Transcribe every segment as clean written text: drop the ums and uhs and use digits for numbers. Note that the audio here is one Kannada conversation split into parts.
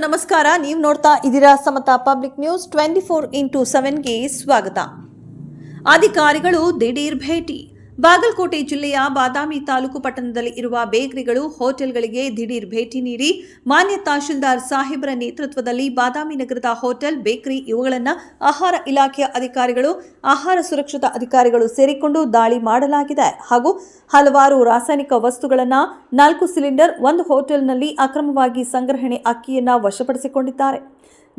ನಮಸ್ಕಾರ. ನೀವು ನೋಡ್ತಾ ಇದ್ದೀರಾ ಸಮತಾ ಪಬ್ಲಿಕ್ ನ್ಯೂಸ್ 24x7ಗೆ ಸ್ವಾಗತ. ಅಧಿಕಾರಿಗಳು ದಿಢೀರ್ ಭೇಟಿ. ಬಾಗಲಕೋಟೆ ಜಿಲ್ಲೆಯ ಬಾದಾಮಿ ತಾಲೂಕು ಪಟ್ಟಣದಲ್ಲಿ ಇರುವ ಬೇಕರಿಗಳು, ಹೋಟೆಲ್ಗಳಿಗೆ ದಿಢೀರ್ ಭೇಟಿ ನೀಡಿ ಮಾನ್ಯ ತಹಶೀಲ್ದಾರ್ ಸಾಹೇಬರ ನೇತೃತ್ವದಲ್ಲಿ ಬಾದಾಮಿ ನಗರದ ಹೋಟೆಲ್, ಬೇಕರಿ ಇವುಗಳನ್ನು ಆಹಾರ ಇಲಾಖೆಯ ಅಧಿಕಾರಿಗಳು, ಆಹಾರ ಸುರಕ್ಷತಾ ಅಧಿಕಾರಿಗಳು ಸೇರಿಕೊಂಡು ದಾಳಿ ಮಾಡಲಾಗಿದೆ ಹಾಗೂ ಹಲವಾರು ರಾಸಾಯನಿಕ ವಸ್ತುಗಳನ್ನು 4 ಸಿಲಿಂಡರ್ ಒಂದು ಹೋಟೆಲ್ನಲ್ಲಿ ಅಕ್ರಮವಾಗಿ ಸಂಗ್ರಹಣೆ ಅಕ್ಕಿಯನ್ನು ವಶಪಡಿಸಿಕೊಂಡಿದ್ದಾರೆ.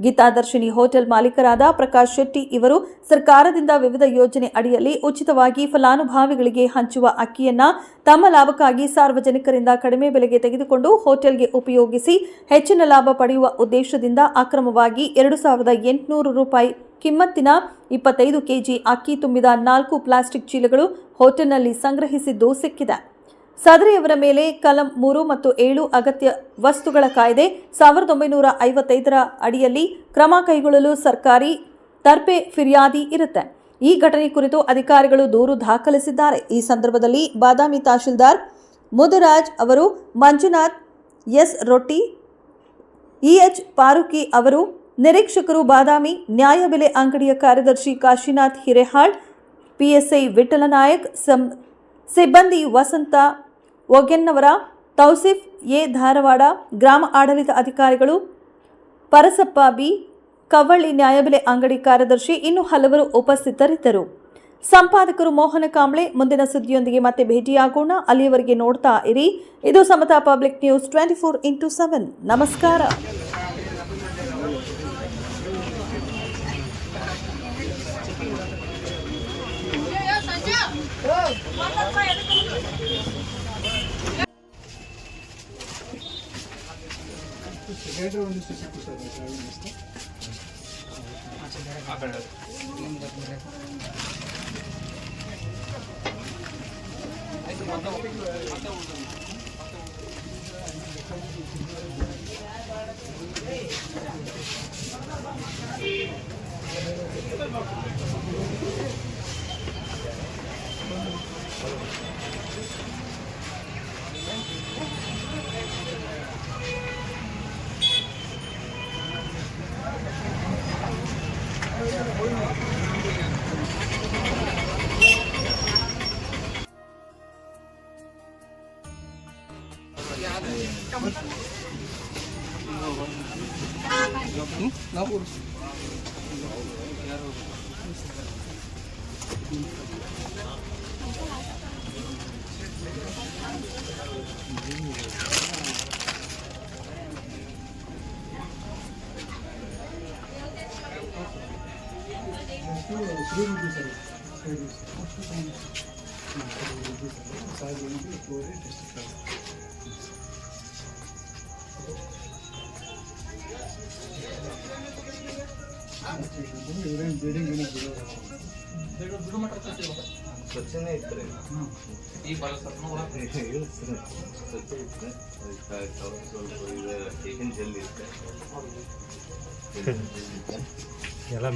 ಗೀತಾದರ್ಶಿನಿ ಹೋಟೆಲ್ ಮಾಲೀಕರಾದ ಪ್ರಕಾಶ್ ಶೆಟ್ಟಿ ಇವರು ಸರ್ಕಾರದಿಂದ ವಿವಿಧ ಯೋಜನೆ ಅಡಿಯಲ್ಲಿ ಉಚಿತವಾಗಿ ಫಲಾನುಭವಿಗಳಿಗೆ ಹಂಚುವ ಅಕ್ಕಿಯನ್ನ ತಮ್ಮ ಲಾಭಕ್ಕಾಗಿ ಸಾರ್ವಜನಿಕರಿಂದ ಕಡಿಮೆ ಬೆಲೆಗೆ ತೆಗೆದುಕೊಂಡು ಹೋಟೆಲ್ಗೆ ಉಪಯೋಗಿಸಿ ಹೆಚ್ಚಿನ ಲಾಭ ಪಡೆಯುವ ಉದ್ದೇಶದಿಂದ ಅಕ್ರಮವಾಗಿ 2,800 ರೂಪಾಯಿ ಕಿಮ್ಮತ್ತಿನ 25 ಕೆಜಿ ಅಕ್ಕಿ ತುಂಬಿದ 4 ಪ್ಲಾಸ್ಟಿಕ್ ಚೀಲಗಳು ಹೋಟೆಲ್ನಲ್ಲಿ ಸಂಗ್ರಹಿಸಿದ್ದು ಸಿಕ್ಕಿದೆ. ಸದರಿಯವರ ಮೇಲೆ ಕಲಂ 3 ಮತ್ತು 7 ಅಗತ್ಯ ವಸ್ತುಗಳ ಕಾಯ್ದೆ 1955ರ ಅಡಿಯಲ್ಲಿ ಕ್ರಮ ಕೈಗೊಳ್ಳಲು ಸರ್ಕಾರಿ ತರ್ಪೆ ಫಿರ್ಯಾದಿ ಇರುತ್ತೆ. ಈ ಘಟನೆ ಕುರಿತು ಅಧಿಕಾರಿಗಳು ದೂರು ದಾಖಲಿಸಿದ್ದಾರೆ. ಈ ಸಂದರ್ಭದಲ್ಲಿ ಬಾದಾಮಿ ತಹಶೀಲ್ದಾರ್ ಮುದುರಾಜ್ ಅವರು, ಮಂಜುನಾಥ್ ಎಸ್ ರೊಟ್ಟಿ, ಇಎಚ್ ಪಾರುಕಿ ಅವರು, ನಿರೀಕ್ಷಕರು ಬಾದಾಮಿ, ನ್ಯಾಯಬೆಲೆ ಅಂಗಡಿಯ ಕಾರ್ಯದರ್ಶಿ ಕಾಶಿನಾಥ್ ಹಿರೇಹಾಳ್, ಪಿಎಸ್ಐ ವಿಠಲ ನಾಯಕ್, ಸಿಬ್ಬಂದಿ ವಸಂತ ಒಗೆನ್ನವರ, ತೌಸಿಫ್ ಎ ಧಾರವಾಡ, ಗ್ರಾಮ ಆಡಳಿತ ಅಧಿಕಾರಿಗಳು ಪರಸಪ್ಪ ಬಿ, ಕವಳ್ಳಿ ನ್ಯಾಯಬೆಲೆ ಅಂಗಡಿ ಕಾರ್ಯದರ್ಶಿ ಇನ್ನು ಹಲವರು ಉಪಸ್ಥಿತರಿದ್ದರು. ಸಂಪಾದಕರು ಮೋಹನ ಕಾಂಬ್ಳೆ. ಮುಂದಿನ ಸುದ್ದಿಯೊಂದಿಗೆ ಮತ್ತೆ ಭೇಟಿಯಾಗೋಣ. ಅಲ್ಲಿಯವರೆಗೆ ನೋಡ್ತಾ ಇರಿ ಇದು ಸಮತಾ ಪಬ್ಲಿಕ್ ನ್ಯೂಸ್ 24x7. ನಮಸ್ಕಾರ. ಸ್ವಚ್ಛನೇ ಇರ್ತಾರೆ. ಈ ಭಾಳ ಸ್ವಲ್ಪ ಸ್ವಚ್ಛ ಇರ್ತದೆ. ಸ್ವಲ್ಪ ಜೆಲ್ ಇರುತ್ತೆ ಎಲ್ಲ